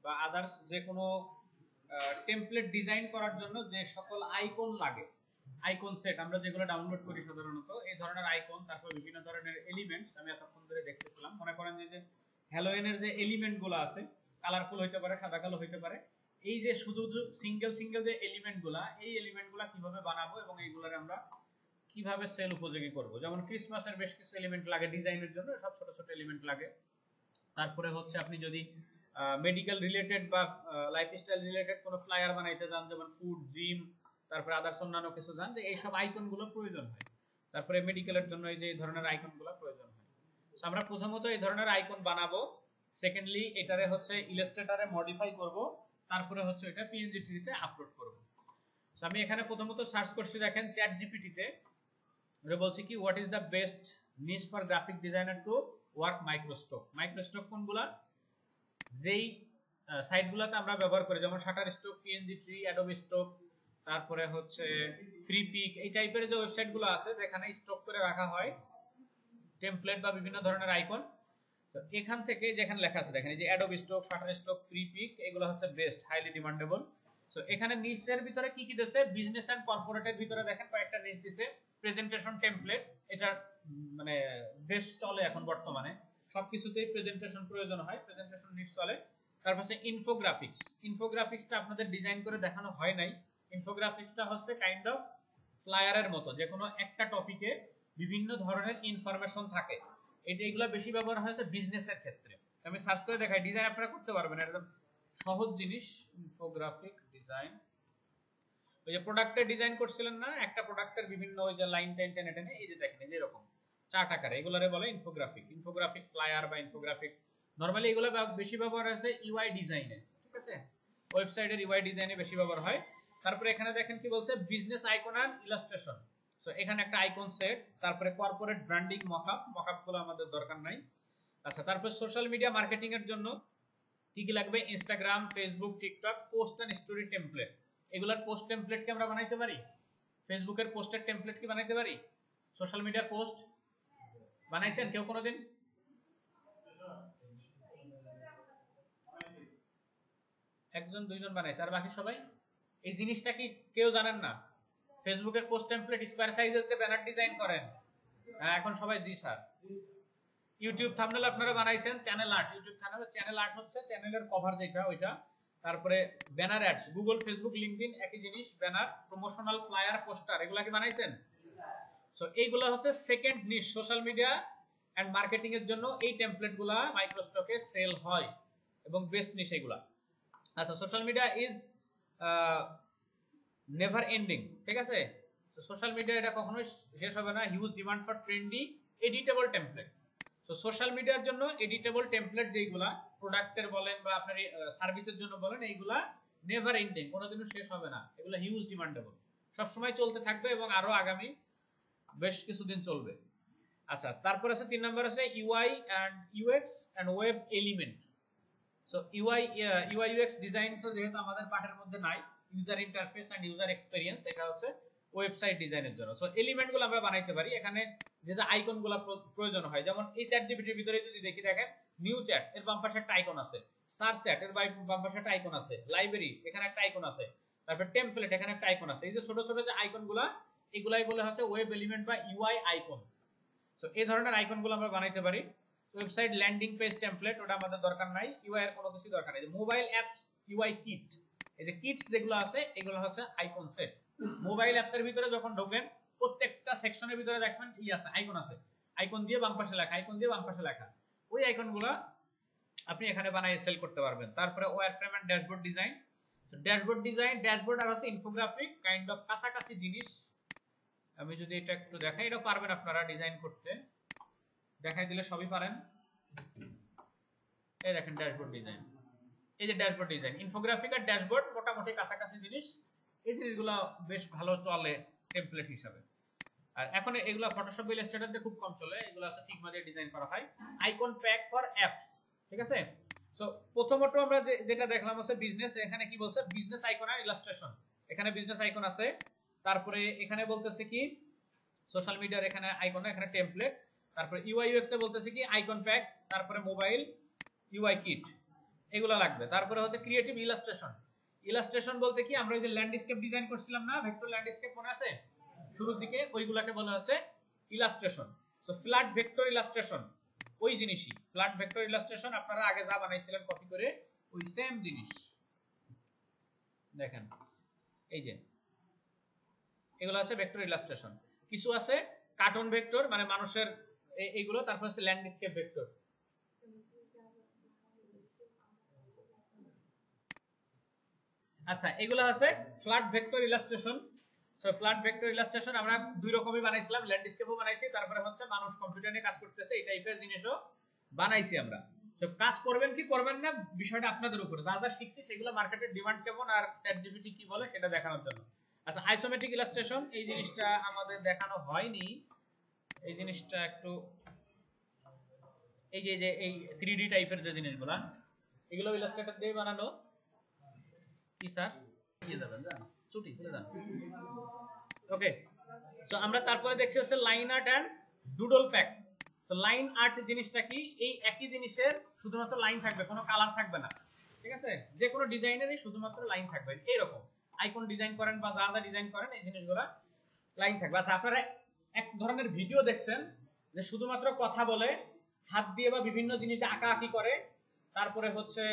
বা আদার্স যে কোনো টেমপ্লেট ডিজাইন করার জন্য যে সকল আইকন লাগে, আইকন সেট আমরা যেগুলো ডাউনলোড করি সাধারণত, এই ধরনের আইকন, তারপর বিভিন্ন ধরনের এলিমেন্টস আমি এতক্ষণ ধরে দেখতেছিলাম। মনে করেন যে হ্যালোয়েনের যে এলিমেন্টগুলো আছে, কালারফুল হইতে পারে, সাদা কালো হইতে পারে, এই যে শুধু সিঙ্গেল সিঙ্গেল যে এলিমেন্টগুলা, এই এলিমেন্টগুলা কিভাবে বানাবো এবং এইগুলোর আমরা কিভাবে সেল উপযোগী করব। যেমন ক্রিসমাসের বেশ কিছু এলিমেন্ট লাগে ডিজাইনের জন্য, সব ছোট ছোট এলিমেন্ট লাগে। তারপরে হচ্ছে আপনি যদি মেডিকেল রিলেটেড বা লাইফস্টাইল রিলেটেড কোনো ফ্লায়ার বানাইতে যান, যেমন ফুড, জিম, তারপরে আদার্স অন্যান্য কিছু যান, যে এইসব আইকনগুলো প্রয়োজন হয়। তারপরে মেডিকেলের জন্য এই যে এই ধরনের আইকনগুলো প্রয়োজন হয়। সো আমরা প্রথমত এই ধরনের আইকন বানাবো, সেকেন্ডলি এটারে হচ্ছে ইলাস্ট্রেটরে মডিফাই করব, তারপরে হচ্ছে এটা পিএনজি ট্রিতে আপলোড করব। সো আমি এখানে প্রথমত সার্চ করছি, দেখেন চ্যাট জিপিটিতে এটা বলছি কি what is the best niche for graphic designer to work microstock. Microstock কোনগুলা, যেই সাইটগুলোতে আমরা ব্যবহার করি, যেমন Shutterstock, PNG tree, Adobe stock, তারপরে হচ্ছে ফ্রিপিক, এই টাইপের যে ওয়েবসাইটগুলো আছে যেখানে স্টক করে রাখা হয় টেমপ্লেট বা বিভিন্ন ধরনের আইকন। তো এখান থেকে যেখানে লেখা আছে দেখেন এই যে অ্যাডোবি স্টক, শাটারস্টক, ফ্রিপিক, এগুলো হচ্ছে বেস্ট, হাইলি ডিমান্ডেবল। সো এখানে নিশের ভিতরে কি কি দিয়েছে, বিজনেস এন্ড কর্পোরেটের ভিতরে দেখেন কয়েকটা নিশ দিয়েছে। প্রেজেন্টেশন টেমপ্লেট, এটা মানে বেশ চলে এখন বর্তমানে, সবকিছুতেই প্রেজেন্টেশন প্রয়োজন হয়, প্রেজেন্টেশন নিশ চলে। তারপর হচ্ছে ইনফোগ্রাফিক্স। ইনফোগ্রাফিক্সটা আপনাদের ডিজাইন করে দেখানো হয় নাই। ইনফোগ্রাফিক্সটা হচ্ছে কাইন্ড অফ ফ্লায়ারের মতো, যে কোনো একটা টপিকে বিভিন্ন ধরনের ইনফরমেশন থাকে। এগুলো বেশি ব্যবহার হয়েছে বিজনেসের ক্ষেত্রে। আমি সার্চ করে দেখাই, ডিজাইন আপনারা করতে পারবেন, একদম সহজ জিনিস। ইনফোগ্রাফিক ডিজাইন, ওই যে প্রোডাক্টের ডিজাইন করছিলেন না, একটা প্রোডাক্টের বিভিন্ন ওই যে লাইন টাইন টেনে টেনে, এই যে দেখেন এই যে এরকম চার্ট আকারে, এগুলারে বলে ইনফোগ্রাফিক। ইনফোগ্রাফিক ফ্লায়ার বা ইনফোগ্রাফিক, নরমালি এগুলো বেশি ব্যবহার হয়েছে ইউআই ডিজাইনে, ঠিক আছে, ওয়েবসাইটের ইউআই ডিজাইনে বেশি ব্যবহার হয়। তারপরে এখানে দেখেন কি বলছে, business icon and illustration. So এখানে একটা আইকন সেট, তারপরে কর্পোরেট ব্র্যান্ডিং মকআপ, মকআপগুলো আমাদের দরকার নাই। আচ্ছা, তারপর সোশ্যাল মিডিয়া মার্কেটিং এর জন্য কি কি লাগবে, Instagram, Facebook, TikTok, post and story template. এগুলার পোস্ট টেমপ্লেট কি আমরা বানাইতে পারি? ফেসবুকের পোস্টের টেমপ্লেট কি বানাইতে পারি? সোশ্যাল মিডিয়া পোস্ট বানাইছেন কেউ কোনোদিন? একজন দুইজন বানাইছে, আর বাকি সবাই এই জিনিসটা কি কেউ জানেন না? ফেসবুকের পোস্ট টেমপ্লেট স্কয়ার সাইজের যে ব্যানার ডিজাইন করেন, হ্যাঁ এখন সবাই জি স্যার। ইউটিউব থাম্বনেল আপনারা বানাইছেন, channel art, YouTube channel art হচ্ছে চ্যানেলের কভার যেটা ওইটা। তারপরে banner ads, Google, Facebook, LinkedIn একই জিনিস, ব্যানার, প্রমোশনাল ফ্লায়ার, পোস্টার, এগুলা কি বানাইছেন? সো এইগুলা হচ্ছে second niche social media and marketing এর জন্য, এই টেমপ্লেটগুলা মাইক্রোস্টকে সেল হয় এবং বেস্ট নিশ এগুলা। আচ্ছা, social media is never ending, ঠিক আছে? তো সোশ্যাল মিডিয়া এটা কখনোই শেষ হবে না। Huge demand for trendy editable template. তো সোশ্যাল মিডিয়ার জন্য এডিটেবল টেমপ্লেট যেগুলা প্রোডাক্টের বলেন বা আপনার সার্ভিসের জন্য বলেন, এইগুলা নেভার এন্ডিং, কোনোদিনও শেষ হবে না, এগুলো হিউজ ডিমান্ডেবল, সবসময় চলতে থাকবে এবং আরো আগামী বেশ কিছুদিন চলবে। আচ্ছা, তারপর আছে 3 নাম্বার আছে UI and UX and web element. So UI UX design তো যেহেতু আমাদের পাঠের মধ্যে নাই, user interface and user experience, এটা হচ্ছে ওয়েবসাইট ডিজাইনের জন্য। সো এলিমেন্টগুলো আমরা বানাইতে পারি। এখানে যে যে আইকনগুলো প্রয়োজন হয়, যেমন এই চ্যাট জিপিটির ভিতরে যদি দেখি, দেখেন নিউ চ্যাট, এর বাম পাশে একটা আইকন আছে, সার্চ চ্যাট, এর বাম পাশে একটা আইকন আছে, লাইব্রেরি, এখানে একটা আইকন আছে, তারপর টেমপ্লেট, এখানে একটা আইকন আছে। এই যে ছোট ছোট যে আইকনগুলো, এগুলাই বলে হচ্ছে ওয়েব এলিমেন্ট বা ইউআই আইকন। সো এই ধরনের আইকনগুলো আমরা বানাইতে পারি। ওয়েবসাইট ল্যান্ডিং পেজ টেমপ্লেট, ওটা আমাদের দরকার নাই, ইউআই এর কোনো কিছু দরকার নেই। মোবাইল অ্যাপস ইউআই কিট, এই যে কিটস যেগুলো আছে এগুলো হচ্ছে আইকন সেট। মোবাইল অ্যাপস এর ভিতরে যখন ঢোকেন, প্রত্যেকটা সেকশনের ভিতরে দেখবেন ই আছে, আইকন আছে, আইকন দিয়ে বাম পাশে লেখা, আইকন দিয়ে বাম পাশে লেখা, ওই আইকনগুলো আপনি এখানে বানাই সেল করতে পারবেন। তারপরে wireframe and dashboard design. Dashboard design, dashboard আর হচ্ছে ইনফোগ্রাফিক কাইন্ড অফ কাছাকাছি জিনিস। আমি যদি এটা একটু দেখাই, এটা পারবেন আপনারা ডিজাইন করতে, দেখাই দিলে সবই পারেন। এই দেখেন ড্যাশবোর্ড ডিজাইন, এই যে ড্যাশবোর্ড ডিজাইন, ইনফোগ্রাফিক আর ড্যাশবোর্ড মোটামুটি কাছাকাছি জিনিস। এই জিনিসগুলো বেশ ভালো চলে টেমপ্লেট হিসাবে। আর এখন এগুলো ফটোশপ বা ইলাস্ট্রেটর দিয়ে খুব কম চলে, এগুলো আছে ফিগমা দিয়ে ডিজাইন করা হয়। আইকন প্যাক ফর অ্যাপস, ঠিক আছে? সো প্রথমত আমরা যেটা দেখলাম হচ্ছে বিজনেস, এখানে কি বলছে, বিজনেস আইকন আর ইলাস্ট্রেশন। এখানে বিজনেস আইকন আছে, তারপরে এখানে বলতেছে কি সোশ্যাল মিডিয়ার এখানে আইকন, এখানে টেমপ্লেট, তারপরে ইউআই ইউএক্স এ বলতেছে কি আইকন প্যাক, তারপরে মোবাইল ইউআই কিট। এগুলা লাগবে। তারপরে হচ্ছে ক্রিয়েটিভ ইলাস্ট্রেশন। ইলাস্ট্রেশন বলতে কি, আমরা ওই যে ল্যান্ডস্কেপ ডিজাইন করছিলাম না, ভেক্টর ল্যান্ডস্কেপ মনে আছে শুরুর দিকে, ওইগুলাকে বলা হচ্ছে illustration. So flat vector illustration ওই জিনিসই, ফ্ল্যাট ভেক্টর ইলাস্ট্রেশন আপনারা আগে যা বানাইছিলেন কপি করে, ওই সেম জিনিস। দেখেন এই যে এগুলো আছে ভেক্টর ইলাস্ট্রেশন। কিছু আছে কার্টুন ভেক্টর, মানে মানুষের এইগুলো। তারপর আছে ল্যান্ডস্কেপ ভেক্টর। আচ্ছা, এগুলো আছে flat vector illustration. So flat vector illustration আমরা দুই রকমই বানাইছিলাম, ল্যান্ডস্কেপও বানাইছি, তারপরে হচ্ছে মানুষ কম্পিউটার নিয়ে কাজ করতেছে এই টাইপের জিনিসও বানাইছি আমরা। সো কাজ করবেন কি করবেন না বিষয়টা আপনাদের উপরে, যা যা শিখছি সেগুলো মার্কেটের ডিমান্ড কেমন আর চ্যাটজিপিটি কি বলে সেটা দেখানোর জন্য। আচ্ছা, আইসোমেট্রিক ইলাস্ট্রেশন, এই জিনিসটা আমাদের দেখানো হয়নি। এই জিনিসটা একটু, এই যে এই 3D টাইপের যে জিনিসগুলো, এগুলো ইলাস্ট্রেটর দিয়ে বানানো। কি স্যার দিয়ে যাবেন, যান ছুটি চলে যান। ওকে, সো আমরা তারপরে দেখছি হচ্ছে line art and doodle pack. So line art জিনিসটা কি, এই একই জিনিসের শুধুমাত্র লাইন থাকবে, কোনো কালার থাকবে না, ঠিক আছে? যে কোনো ডিজাইনেরই শুধুমাত্র লাইন থাকবে, এইরকম আইকন ডিজাইন করেন বা যা যা ডিজাইন করেন এই জিনিসগুলো লাইন থাকবে। আচ্ছা, আপনারা এক ধরনের ভিডিও দেখছেন যে শুধুমাত্র কথা বলে, হাত দিয়ে বা বিভিন্ন জিনিস আঁকা আঁকি করে, তারপরে হচ্ছে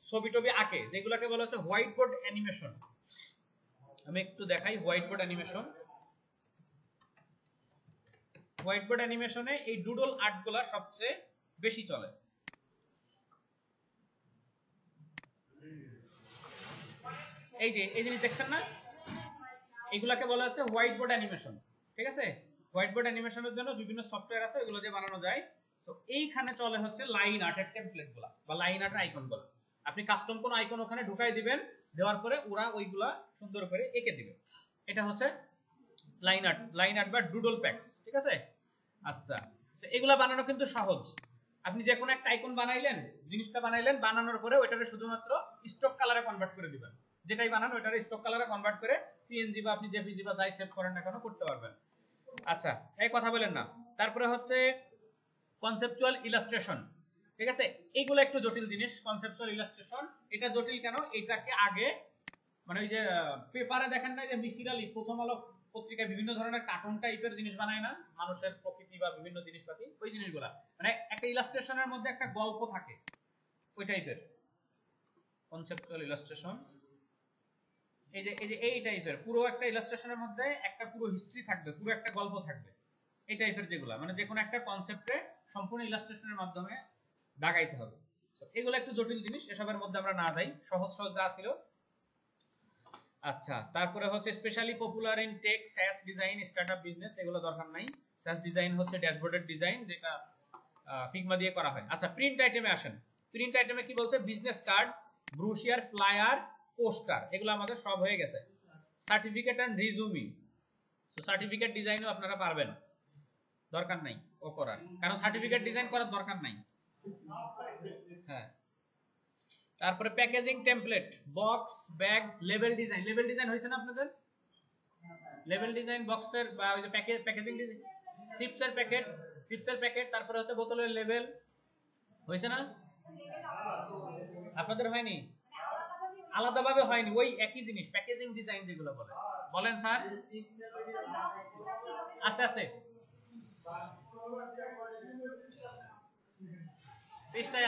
ছবি টবি আঁকে, যেগুলোকে বলা হচ্ছে হোয়াইট বোর্ড অ্যানিমেশন। আমি একটু দেখাই white board animation. White board অ্যানিমেশনে এই ডুডল আর্টগুলো সবচেয়ে বেশি চলে। এই যে এই জিনিস দেখছেন না, এগুলাকে বলা হচ্ছে হোয়াইট বোর্ড অ্যানিমেশন, ঠিক আছে? হোয়াইট বোর্ড অ্যানিমেশনের জন্য বিভিন্ন সফটওয়্যার আছে, ওগুলো দিয়ে বানানো যায়। সো এইখানে চলে হচ্ছে লাইন আর্টের টেমপ্লেটগুলো বা লাইন আর্টের আইকনগুলো। আপনি কাস্টম কোন আইকন ওখানে ঢুকাই দিবেন, দেওয়ার পরে ওরা ওইগুলা সুন্দর করে এঁকে দিবে। এটা হচ্ছে লাইন আর্ট বা ডুডল প্যাকস, ঠিক আছে? আচ্ছা, এগুলা বানানো কিন্তু সহজ। আপনি যে কোনো একটা আইকন বানাইলেন, জিনিসটা বানাইলেন, বানানোর পরে ওইটারে শুধুমাত্র স্টক কালারে কনভার্ট করে দিবেন। যেটাই বানান ওইটারে স্টক কালারে কনভার্ট করে পিএনজি বা আপনি জেপিজি বা যাই সেভ করেন না কেন করতে পারবেন। আচ্ছা, এই কথা বলেন না। তারপরে হচ্ছে কনসেপচুয়াল ইলাস্ট্রেশন, ঠিক আছে? এইগুলো একটু জটিল জিনিস। কনসেপচুয়াল ইলাস্ট্রেশন এটা জটিল কেন, এটাকে আগে মানে ওই যে পেপারে দেখেন না যে মিসির আলী প্রথম আলো পত্রিকায় বিভিন্ন ধরনের কার্টুন টাইপের জিনিস বানায় না, মানুষের প্রকৃতি বা বিভিন্ন জিনিসপাতি, ওই জিনিসগুলা মানে একটা ইলাস্ট্রেশনের মধ্যে একটা গল্প থাকে, ওই টাইপের কনসেপচুয়াল ইলাস্ট্রেশন। এই টাইপের পুরো একটা ইলাস্ট্রেশনের মধ্যে একটা পুরো হিস্ট্রি থাকবে, পুরো একটা গল্প থাকবে, এই টাইপের যেগুলা মানে যে কোনো একটা কনসেপ্টে সম্পূর্ণ ইলাস্ট্রেশনের মাধ্যমে দাগাইতে হবে। এগুলো একটু জটিল জিনিস, এসবের মধ্যে আমরা না যাই, সহজ সহজ যা ছিল। আচ্ছা, তারপরে হচ্ছে specially popular in tech, SaaS design, startup business, এগুলো দরকার নাই। স্যাস ডিজাইন হচ্ছে ড্যাশবোর্ডের ডিজাইন, যেটা ফিগমা দিয়ে করা হয়। আচ্ছা, প্রিন্ট আইটেমে আসেন। প্রিন্ট আইটেমে কি বলছে, business card, brochure, flyer, poster, এগুলো আমাদের সব হয়ে গেছে। সার্টিফিকেট এন্ড রিজুমি, তো সার্টিফিকেট ডিজাইনও আপনারা পারবেন, দরকার নাই ও করার, কারণ সার্টিফিকেট ডিজাইন করার দরকার নাই। হ্যাঁ, তারপরে packaging template, box, bag, label design. Label design হয়েছে না আপনাদের? লেবেল ডিজাইন বক্সের বা ওই যে প্যাকেজিং ডিজাইন, চিপসের প্যাকেট, তারপরে হচ্ছে বোতলের লেবেল, হয়েছে না? আপনাদের হয়নি? আলাদাভাবে হয়নি, ওই একই জিনিস প্যাকেজিং ডিজাইন যেগুলো বলে। বলেন স্যার, আস্তে আস্তে, চেষ্টায়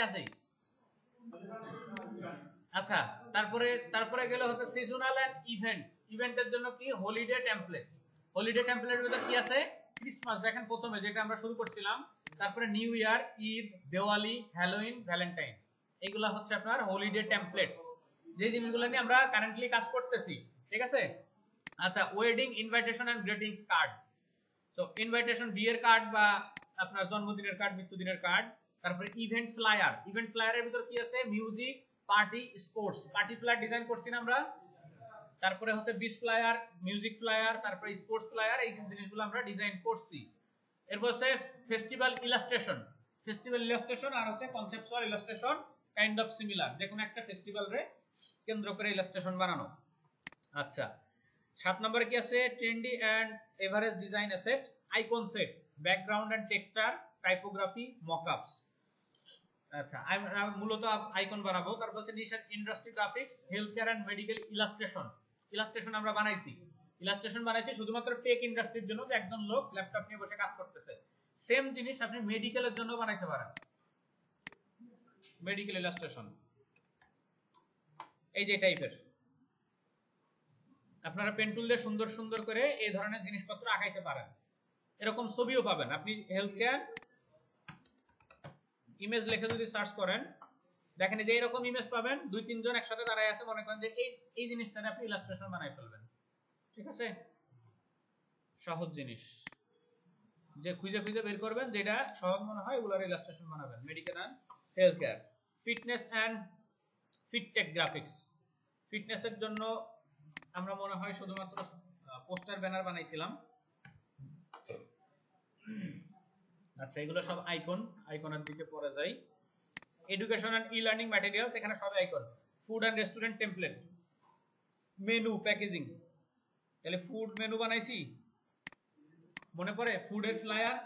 আছে। আচ্ছা, তারপরে গেল হচ্ছে সিজনাল এন্ড ইভেন্টের জন্য কি হলিডে টেমপ্লেট। হলিডে টেমপ্লেটের ভিতর কি আছে, ক্রিসমাস, দেখেন প্রথমে যেটা আমরা শুরু করছিলাম, তারপরে new year, Eid, Diwali, Halloween, Valentine, এগুলা হচ্ছে আপনার হলিডে টেমপ্লেটস, যে জিনিসগুলো নিয়ে আমরা কারেন্টলি কাজ করতেছি, ঠিক আছে? আচ্ছা, wedding invitation and greetings card. So invitation, বিয়ের কার্ড বা আপনার জন্মদিনের কার্ড, মৃত্যুদিনের কার্ড। তারপরে ইভেন্ট ফ্লায়ার, ইভেন্ট ফ্লায়ারের ভিতর কি আছে, music, party, sports, party flyer design করছি না আমরা। তারপরে হচ্ছে বিচ ফ্লায়ার, মিউজিক ফ্লায়ার, তারপরে স্পোর্টস ফ্লায়ার, এই জিনিসগুলো আমরা ডিজাইন করছি। এরপর হচ্ছে ফেস্টিভ্যাল ইলাস্ট্রেশন আর হচ্ছে conceptual illustration, kind of similar, যে কোনো একটা ফেস্টিভ্যাল রে কেন্দ্র করে ইলাস্ট্রেশন বানানো। আচ্ছা, 7 নম্বরে কি আছে, trendy and average design asset, icon set, background and texture, typography, mockups. আচ্ছা আমরা মূলত আইকন বানাবো, তারপর হচ্ছে niche industry graphics, health care and medical illustration. Illustration আমরা বানাইছি শুধুমাত্র টেক ইন্ডাস্ট্রির জন্য, যে একজন লোক ল্যাপটপ নিয়ে বসে কাজ করতেছে। সেম জিনিস আপনি মেডিকেলের জন্য বানাইতে পারেন, মেডিকেল ইলাস্ট্রেশন এই যে টাইপের। আপনারা পেন টুল দিয়ে সুন্দর সুন্দর করে এই ধরনের জিনিসপত্র আঁকাইতে পারেন। এরকম ছবিও পাবেন আপনি হেলথ কেয়ার ইমেজ লিখে যদি সার্চ করেন, দেখেন যে এরকম ইমেজ পাবেন, দুই তিনজন একসাথে দাঁড়ায় আছে, মনে করেন যে এই জিনিসটারে আপনি ইলাস্ট্রেশন বানাই ফেলবেন। ঠিক আছে, সহজ জিনিস, যে খুঁজে খুঁজে বের করবেন যেটা সহজ মনে হয় ওগুলোর ইলাস্ট্রেশন বানাবেন। Medical and health care, fitness and fittech graphics. ফিটনেসের জন্য আমরা মনে হয় শুধুমাত্র পোস্টার ব্যানার বানাইছিলাম। আচ্ছা এগুলো সব আইকন, আইকনের দিকে পরে যাই। Education and e learning materials, এখানে সব icon. Food and restaurant template, menu packaging, তাহলে ফুড মেনু বানাইছি মনে পড়ে, ফুডের ফ্লায়ার,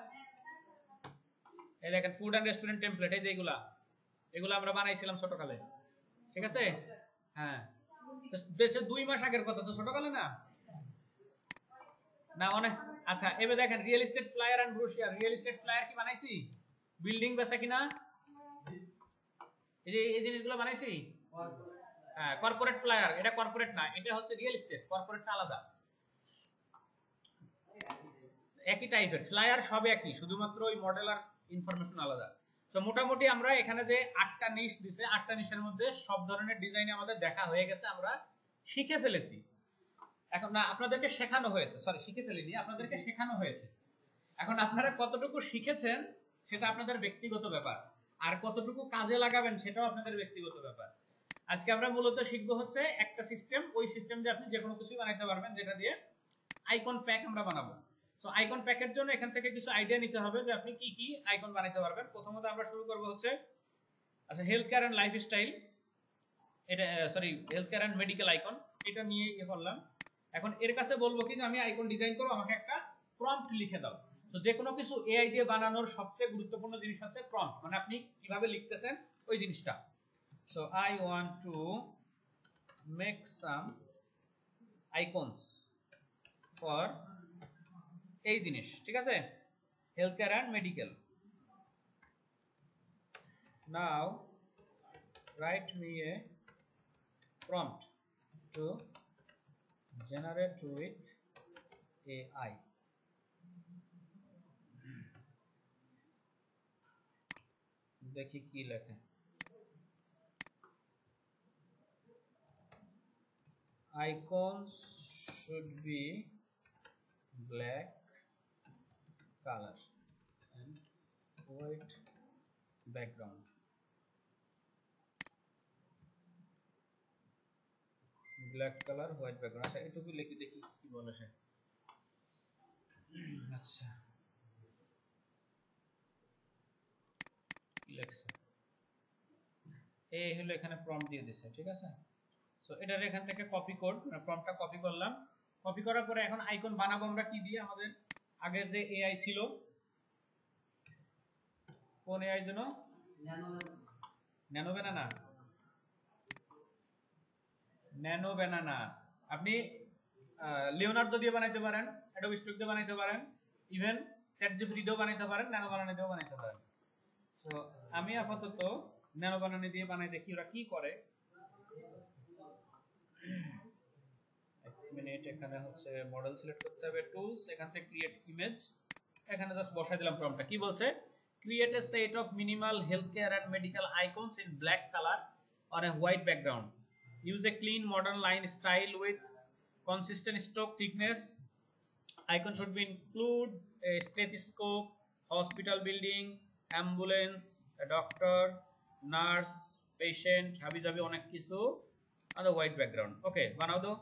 এই দেখেন ফুড এন্ড রেস্টুরেন্ট টেমপ্লেট, এই যে এগুলো আমরা বানাইছিলাম ছোটকালে। ঠিক আছে, হ্যাঁ দেশে 2 মাস আগের কথা, তো ছোটকালে না না অনেক। আচ্ছা এবার দেখেন real estate flyer and brochure. Real estate flyer কি বানাইছি, বিল্ডিং বেচা কিনা, এই যে এই জিনিসগুলো বানাইছি। হ্যাঁ কর্পোরেট ফ্লায়ার, এটা কর্পোরেট না, এটা হচ্ছে রিয়েল এস্টেট, কর্পোরেটটা আলাদা। একই টাইপের ফ্লায়ার, সব একই, শুধুমাত্র ওই মডেল আর ইনফরমেশন আলাদা। তো মোটামুটি আমরা এখানে যে 8টা নিশ দিছে, 8টা নিশের মধ্যে সব ধরনের ডিজাইন আমাদের দেখা হয়ে গেছে, আমরা শিখে ফেলেছি। এখন না আপনাদেরকে শেখানো হয়েছে, সরি শিখে ফেলিনি, আপনাদেরকে শেখানো হয়েছে। এখন আপনারা কতটুকু শিখেছেন সেটা আপনাদের ব্যক্তিগত ব্যাপার, আর কতটুকু কাজে লাগাবেন সেটাও আপনাদের ব্যক্তিগত ব্যাপার। আজকে আমরা মূলত শিখবো হচ্ছে একটা সিস্টেম, ওই সিস্টেম দিয়ে আপনি যে কোনো কিছু বানাইতে পারবেন, যেটা দিয়ে আইকন প্যাক আমরা বানাবো। সো আইকন প্যাকের জন্য এখান থেকে কিছু আইডিয়া নিতে হবে যে আপনি কি কি আইকন বানাইতে পারবেন। প্রথমত আমরা শুরু করব হচ্ছে আচ্ছা হেলথ কেয়ার এন্ড লাইফস্টাইল, এটা sorry health care and medical icon, এটা নিয়ে করলাম। এখন এর কাছে বলবো কি যে আমি আইকন ডিজাইন করব, আমাকে একটা প্রম্পট লিখে দাও। তো যে কোনো কিছু এআই দিয়ে বানানোর সবচেয়ে গুরুত্বপূর্ণ জিনিস হচ্ছে প্রম্পট, মানে আপনি কিভাবে লিখতেছেন ওই জিনিসটা। So I want to make some icons for এই জিনিস, ঠিক আছে, health care and medical. Now write me a prompt to generate with AI. দেখি কি লেখে। Icons should be black color and white background. Black colour white background, আচ্ছা এটুকু লিখে দেখি কি বলে সে। আচ্ছা কি লেখছে, এই হলো এখানে প্রম্পট দিয়ে দিছে, ঠিক আছে। সো এটার এখান থেকে কপি কোড, প্রম্পটটা কপি করলাম। কপি করার পরে এখন আইকন বানাবো আমরা কি দিয়ে, আমাদের আগের যে এআই ছিল, কোন এআই যেন, ন্যানো ব্যানানা, ন্যানো ব্যানানা। আপনি লিওনার্দো দিয়ে বানাইতে পারেন, অ্যাডোবি স্টুডিও দিয়ে বানাইতে পারেন, ইভেন চ্যাটজিপিটি দিয়েও বানাইতে পারেন, ন্যানো বানানা দিয়েও বানাইতে পারেন। সো আমি আপাতত ন্যানো বানানা দিয়ে বানাই, দেখি ওরা কি করে। এক মিনিট, এখানে হচ্ছে মডেল সিলেক্ট করতে হবে, টুলস, এখান থেকে ক্রিয়েট ইমেজ, এখানে জাস্ট বসাই দিলাম প্রম্পটটা। কি বলছে, create a set of minimal health care and medical icons in black colour on a white background. Use a clean modern line style with consistent stroke thickness. Icon should be include a stethoscope, hospital building, ambulance, a doctor, nurse, patient, হাবি জাবি অনেক কিছু, আর white background. ওকে বানাও দাও,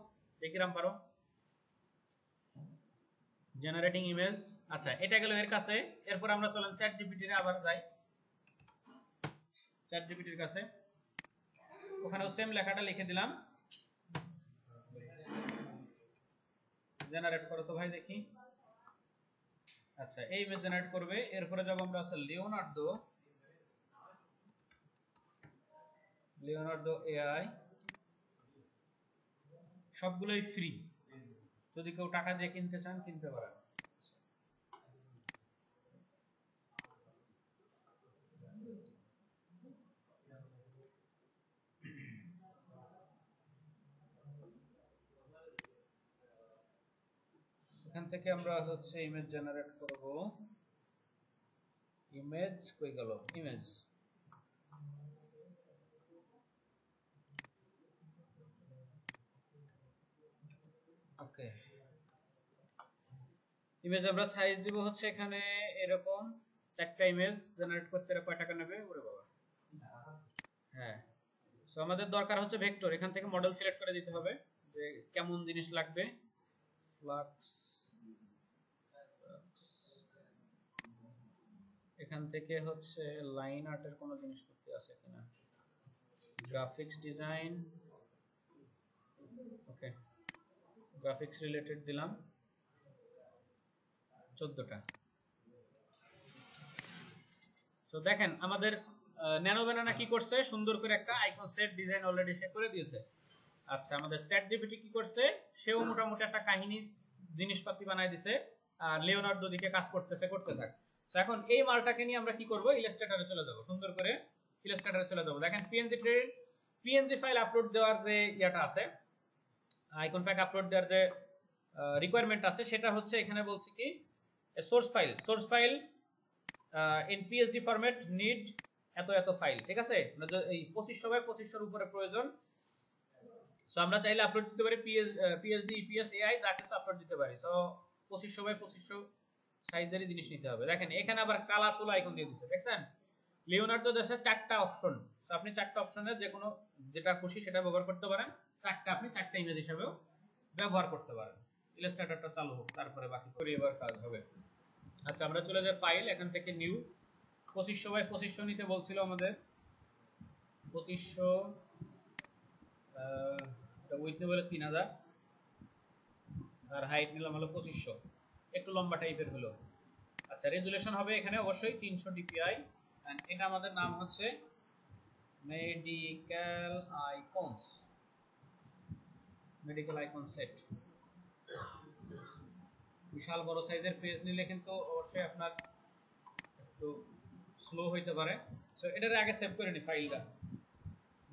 দেখিরাম পারো। Generating image, আচ্ছা এটা গেল এর কাছে। এরপর আমরা চলেন চ্যাট জিপিটিতে আবার যাই, চ্যাট জিপিটির কাছে, ওখানেও সেম লেখাটা লিখে দিলাম, জেনারেট করো তো ভাই দেখি। আচ্ছা এই ইমেজ জেনারেট করবে। এরপরে যাব আমরা আছে লিওনার্দো, লিওনার্দো এআই সবগুলোই ফ্রি, যদি কেউ টাকা দিয়ে কিনতে চান কিনতে পারেন। এখান থেকে আমরা হচ্ছে ইমেজ জেনারেট করব। ইমেজ কই গেল? ইমেজ ওকে, ইমেজ আমরা সাইজ দিব হচ্ছে এখানে এরকম 4টা ইমেজ জেনারেট করতে এর কয় টাকা নেবে ওরে বাবা। হ্যাঁ, সো আমাদের দরকার হচ্ছে ভেক্টর। এখান থেকে মডেল সিলেক্ট করে দিতে হবে যে কেমন জিনিস লাগবে। ফ্লাক্স, এখান থেকে হচ্ছে লাইন আর্টের কোনো জিনিসপত্র আছে কিনা, গ্রাফিক্স ডিজাইন, ওকে গ্রাফিক্স রিলেটেড দিলাম 14টা। সো দেখেন আমাদের ন্যানো ব্যানানা কি করছে, সুন্দর করে একটা আইকন সেট ডিজাইন অলরেডি সে করে দিয়েছে। আচ্ছা, আমাদের চ্যাট জিপিটি কি করছে, সেও মোটামুটি একটা কাহিনী জিনিসপাতি বানাই দিছে, আর লিওনার্দো দিকে কাজ করতেছে, করতে থাক। সো এখন এই মালটাকে নিয়ে আমরা কি করব, ইলাস্ট্রেটরে চলে যাব, সুন্দর করে ইলাস্ট্রেটরে চলে যাব। দেখেন পিএনজি ফাইল আপলোড দেওয়ার যে ইয়াটা আছে, আইকন প্যাক আপলোড দেওয়ার যে রিকোয়ারমেন্ট আছে, সেটা হচ্ছে এখানে বলছি কি source file in PSD format need এত এত ফাইল, ঠিক আছে? এই 2500 উপরে প্রয়োজন। সো আমরা চাইলে আপলোড দিতে পারি পিএসডি ইপিএস এআই যা কিছু আপলোড দিতে পারি। সো 2500 সাইজেরই জিনিস নিতে হবে। দেখেন এখানে আবার কালারফুল আইকন দিয়ে দিয়েছে, দেখছেন? লিওনার্দো দেশে 4টা অপশন, সো আপনি 4টা অপশনের যে কোনো যেটা খুশি সেটা ব্যবহার করতে পারেন। 4টা আপনি 4টা ইমেজ হিসেবেও ব্যবহার করতে পারেন। ইলাস্ট্রেটরটা চালু হোক, তারপরে বাকি করে এবার কাজ হবে। আচ্ছা, আমরা চলে যাই ফাইল, এখান থেকে নিউ 2500 নিতে বলছিল আমাদের। 2500 উইথ নেব 3000 আর হাইট নিলাম হলো 2500, একটু লম্বা টাইপের হলো। আচ্ছা, রেজুলেশন হবে এখানে অবশ্যই 300 ডিপিআই, এন্ড এটা আমাদের নাম হচ্ছে মেডিকেল আইকন সেট। বিশাল বড় সাইজের পেজ নিলে কিন্তু অবশ্যই আপনার একটু স্লো হইতে পারে। সো এটার আগে সেভ করে নি ফাইলটা,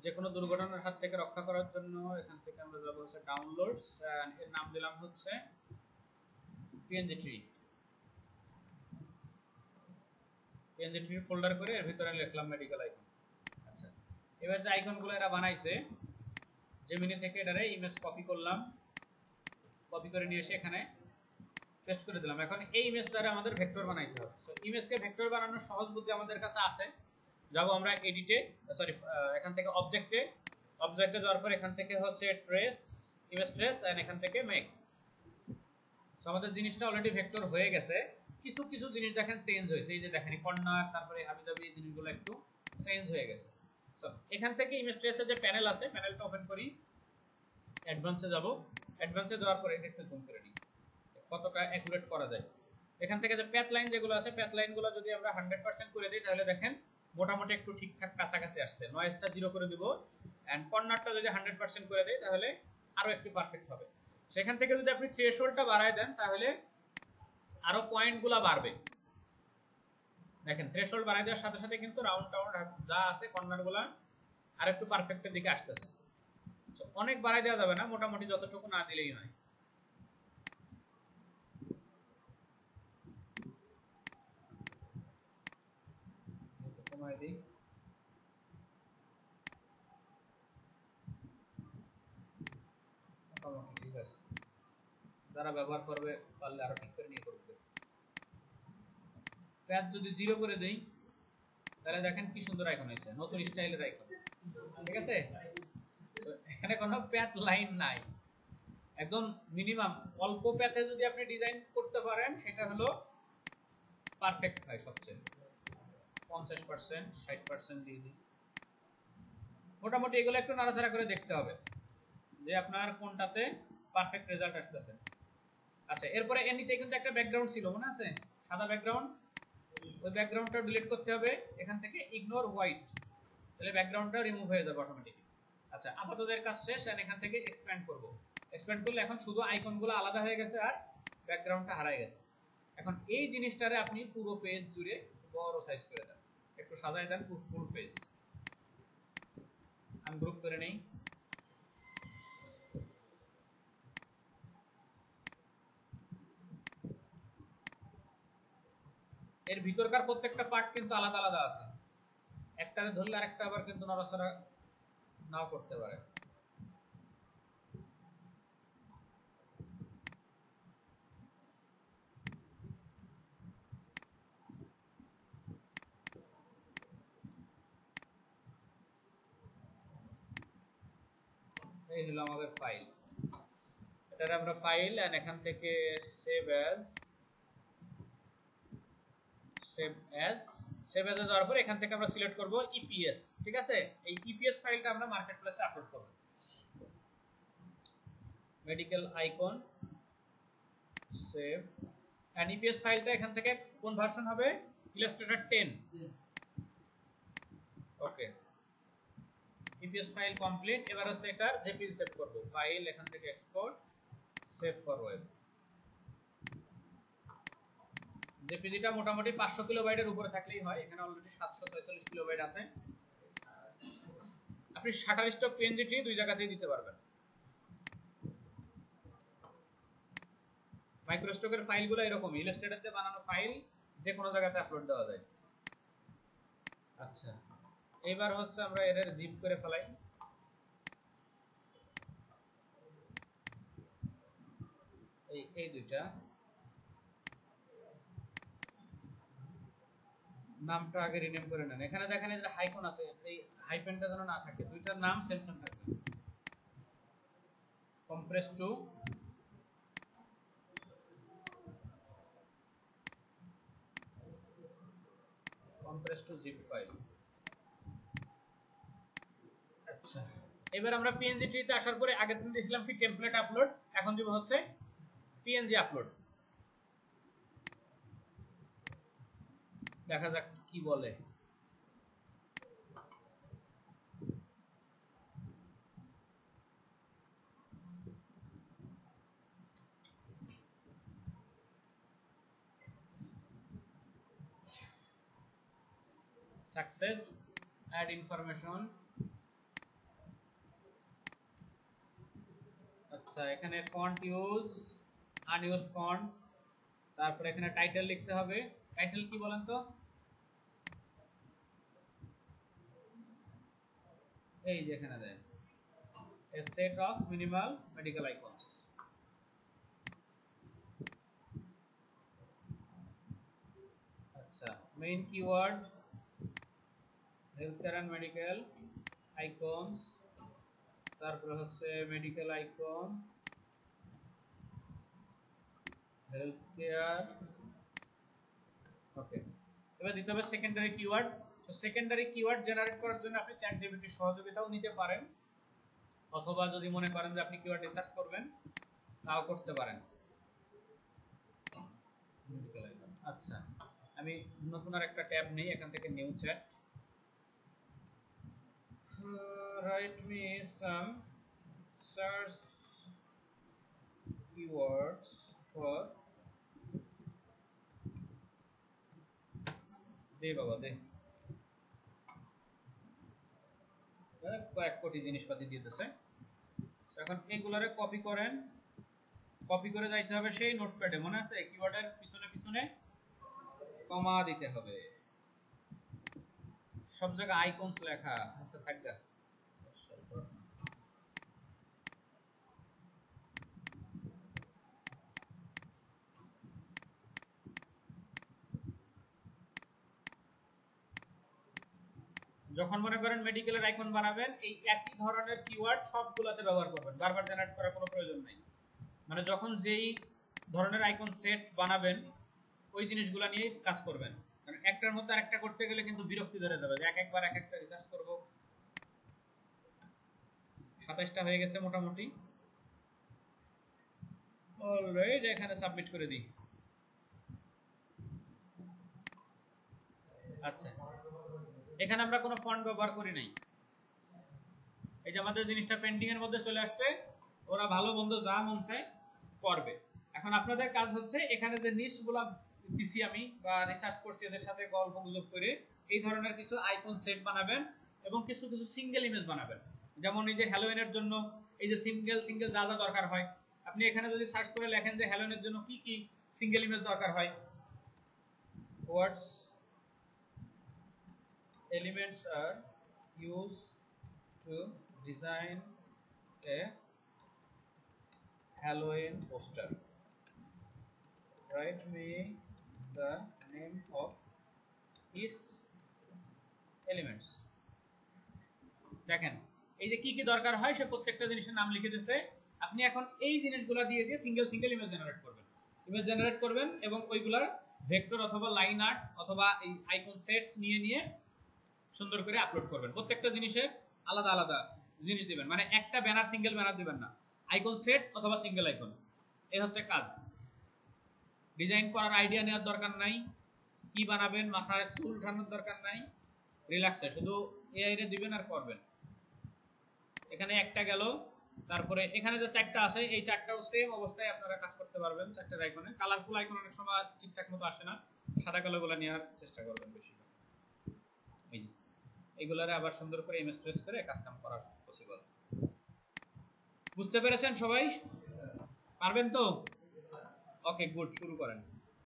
যে কোনো দুর্ঘটনার হাত থেকে রক্ষা করার জন্য। এখান থেকে আমরা যাব হচ্ছে ডাউনলোডস, এর নাম দিলাম হচ্ছে পিএনজি ট্রি ফোল্ডার করে এর ভিতরে লিখলাম মেডিকেল আইকন। আচ্ছা, এবার যে আইকনগুলো এরা বানাইছে জেমিনি থেকে, এটারে ইমেজ কপি করলাম, কপি করে নিয়ে এসে এখানে পেস্ট করে দিলাম। এখন এই ইমেজটারে আমাদের ভেক্টর বানাইতে হবে। সো ইমেজকে ভেক্টর বানানোর সহজ বুদ্ধি আমাদের কাছে আছে। যাব আমরা এডিটে, এখান থেকে অবজেক্টে যাওয়ার পর এখান থেকে হচ্ছে ট্রেস, ইমেজ ট্রেস, এন্ড এখান থেকে মেক। সো আমাদের জিনিসটা অলরেডি ভেক্টর হয়ে গেছে। কিছু কিছু জিনিস দেখেন চেঞ্জ হয়েছে, এই যে দেখেন কর্নার, তারপরে হাবিজাবি, এই জিনিসগুলো একটু চেঞ্জ হয়ে গেছে। সো এখান থেকে ইমেজ ট্রেসের যে প্যানেল আছে, প্যানেলটা ওপেন করি, অ্যাডভান্সে যাব। অ্যাডভান্সে যাওয়ার পর এটা একটু জুম করে নিই কতটা অ্যাকুরেট করা যায়। এখান থেকে যে প্যাথ লাইন যেগুলো আছে, প্যাথ লাইনগুলো যদি আমরা 100% করে দিই, তাহলে দেখেন মোটামুটি একটু ঠিকঠাক কাছাকাছি আসছে। নয়েজটা 0 করে দিব, এন্ড কর্নারটা যদি 100% করে দেই, তাহলে আরো একটু পারফেক্ট হবে। সেখান থেকে যদি আপনি থ্রেশহোল্ডটা বাড়ায় দেন, তাহলে আরো পয়েন্টগুলো বাড়বে। দেখেন থ্রেশহোল্ড বাড়ায় দেওয়ার সাথে সাথে কিন্তু রাউন্ড যা আছে কর্নারগুলো আর একটু পারফেক্টের দিকে আসতেছে। অনেক বাড়ায় দেওয়া যাবে না, মোটামুটি যতটুকু না দিলেই নয়। কমাই দিই, ঠিক আছে। যারা ব্যবহার করবে পারলে আরো ঠিক করে নিয়ে করবে। প্যাচ যদি 0 করে দেই, তাহলে দেখেন কি সুন্দর আইকন হয়েছে, নতুন স্টাইলের আইকন, ঠিক আছে? এখানে কোনো প্যাথ লাইন নাই, একদম মিনিমাম অল্প প্যাথে যদি আপনি ডিজাইন করতে পারেন, সেটা হলো পারফেক্ট হয় সবচেয়ে। 50%, 60% দিয়ে দিই। মোটামুটি এগুলো একটু নাড়াচাড়া করে দেখতে হবে যে আপনার কোনটাতে পারফেক্ট রেজাল্ট আসতেছে। আচ্ছা, এরপরে এর নিচে কিন্তু একটা ব্যাকগ্রাউন্ড ছিল, মনে আছে? সাদা ব্যাকগ্রাউন্ড। ওই ব্যাকগ্রাউন্ডটা ডিলিট করতে হবে। এখান থেকে ইগনোর হোয়াইট, তাহলে ব্যাকগ্রাউন্ডটা রিমুভ হয়ে যাবে অটোমেটিক্যালি। আচ্ছা, আপাতত এর কাজ শেষ। আর এখান থেকে এক্সপ্যান্ড করব। এক্সপ্যান্ড করলে এখন শুধু আইকনগুলো আলাদা হয়ে গেছে আর ব্যাকগ্রাউন্ডটা হারায় গেছে। এখন এই জিনিসটারে আপনি পুরো পেজ জুড়ে বড় সাইজ করে দেন, একটু সাজায় দেন ফুল পেজ। আনগ্রুপ করে নেই। এর ভিতরকার প্রত্যেকটা পার্ট কিন্তু আলাদা আলাদা আছে, একটারে ধরলে আরেকটা আবার কিন্তু নড়াচড়া নাও করতে পারে। এই হলো আমাদের ফাইল। এটারে আমরা ফাইল এন্ড এখান থেকে সেভ অ্যাজ যাওয়ার পর এখান থেকে আমরা সিলেক্ট করব ইপিএস। ঠিক আছে, এই ইপিএস ফাইলটা আমরা মার্কেট প্লেসে আপলোড করব। Medical icon save and EPS ফাইলটা এখান থেকে কোন ভার্সন হবে? Illustrator 10। Okay, EPS file complete. এবার হচ্ছে এটার জেপিজি সেভ করব। ফাইল এখান থেকে এক্সপোর্ট, সেভ ফর ওয়েব। জেপিজিটা মোটামুটি 500 কিলোবাইটের উপরে থাকলেই হয়। এখানে অলরেডি 746 কিলোবাইট আছে। আপনি শাটার স্টক পিএনজিটি দুই জায়গাতেই দিতে পারবেন। মাইক্রোস্টকের ফাইলগুলো এরকম ইলাস্ট্রেটরতে বানানো ফাইল যে কোনো জায়গাতে আপলোড দেওয়া যায়। আচ্ছা, এবার হচ্ছে আমরা এর জিপ করে ফেলাই। এই দুইটা নামটা আগে রিনেম করে নেন। এখানে দেখেন এই যে হাইফন আছে, এই হাইফেনটা যেন না থাকে, দুইটার নাম সেম সেম থাকবে। Compress to zip file. আচ্ছা, এবার আমরা পিএনজি ট্রিতে আসার পরে আগের দিন দিয়েছিলাম কি টেমপ্লেট আপলোড, এখন দিব হচ্ছে পিএনজি আপলোড। দেখা যাক কি বলে। Success, add information. আচ্ছা, এখানে ফন্ট ইউজ, আনইউজড ফন্ট। তারপর এখানে টাইটেল লিখতে হবে। টাইটেল কি বলেন তো? এই যে এখানে দেন a set of minimal medical icons। আচ্ছা, main keyword health care and medical icons, তারপর হচ্ছে medical icon, health care. Okay, এবার দিতে হবে secondary keyword. So secondary keyword generate করার জন্য আপনি চ্যাটজিপিটির সহযোগিতাও নিতে পারেন, অথবা যদি মনে করেন যে আপনি কিওয়ার্ড রিসার্চ করবেন তাও করতে পারেন। আচ্ছা, আমি নতুন আর একটা ট্যাব নেই, এখান থেকে new chat. write me some search keywords for দে বাবা দে, কয়েক কোটি জিনিসপাতি দিতেছে। এখন এগুলারে কপি করেন, কপি করে যাইতে হবে সেই নোটপ্যাডে। মনে আছে কিওয়ার্ডের পিছনে পিছনে কমা দিতে হবে, সব জায়গায় আইকনস লেখা আছে থাকবে। যখন মনে করেন মেডিকেলের আইকন বানাবেন, এই একই ধরনের কিওয়ার্ড সবগুলোতে ব্যবহার করবেন, বারবার জেনারেট করার কোনো প্রয়োজন নাই। মানে যখন যেই ধরনের আইকন সেট বানাবেন ওই জিনিসগুলো নিয়ে কাজ করবেন। কারণ একটার মধ্যে আরেকটা করতে গেলে কিন্তু বিরক্তি ধরে যাবে, এক একবার এক একটা রিসার্চ করব। 27টা হয়ে গেছে মোটামুটি। অলরাইট, এখানে সাবমিট করে দিই। আচ্ছা, এখানে আমরা কোনো ফন্ট ব্যবহার করি নাই। এই যে আমাদের জিনিসটা পেন্টিং এর মধ্যে চলে আসছে, ওরা ভালো মন্দ যা মন চায় করবে। এখন আপনাদের কাজ হচ্ছে এখানে যে নিশগুলো দিছি আমি বা রিসার্চ করছি এদের সাথে গল্প গুজব করে এই ধরনের কিছু আইকন সেট বানাবেন এবং কিছু কিছু সিঙ্গেল ইমেজ বানাবেন। যেমন এই যে হ্যালোইনের জন্য এই যে সিঙ্গেল সিঙ্গেল যা যা দরকার হয়, আপনি এখানে যদি সার্চ করে লেখেন যে হ্যালোইনের জন্য কি কি সিঙ্গেল ইমেজ দরকার হয়, হোয়াটস elements are used to design a Halloween poster. Write me the name of each elements. দেখেন এই যে কি কি দরকার হয় সে প্রত্যেকটা জিনিসের নাম লিখে দিয়েছে। আপনি এখন এই জিনিসগুলো দিয়ে দিয়ে সিঙ্গেল সিঙ্গেল ইমেজ জেনারেট করবেন এবং ওইগুলার ভেক্টর অথবা লাইন আর্ট অথবা এই আইকন সেটস নিয়ে নিয়ে সুন্দর করে আপলোড করবেন। প্রত্যেকটা জিনিসের আলাদা আলাদা জিনিস দিবেন, মানে একটা ব্যানার সিঙ্গেল ব্যানার দিবেন না, আইকন সেট অথবা সিঙ্গেল আইকন। এই হচ্ছে কাজ। ডিজাইন করার আইডিয়া নেওয়ার দরকার নাই, কি বানাবেন মাথায় চুল উঠানোর দরকার নাই, রিল্যাক্সে শুধু এআই রে দিবেন আর করবেন। এখানে একটা গেল, তারপরে এখানে যে চারটা আছে এই চারটাও সেম অবস্থায় আপনারা কাজ করতে পারবেন। চারটা আইকনে কালারফুল আইকন অনেক সময় ঠিকঠাক মতো আসে না, সাদা কালো গুলো নেওয়ার চেষ্টা করবেন বেশি। এই যে এইগুলারে আবার সুন্দর করে ইমেজ ট্রেস করে কাজ কাম করা পসিবল। বুঝতে পেরেছেন সবাই? পারবেন তো? ওকে গুড, শুরু করেন।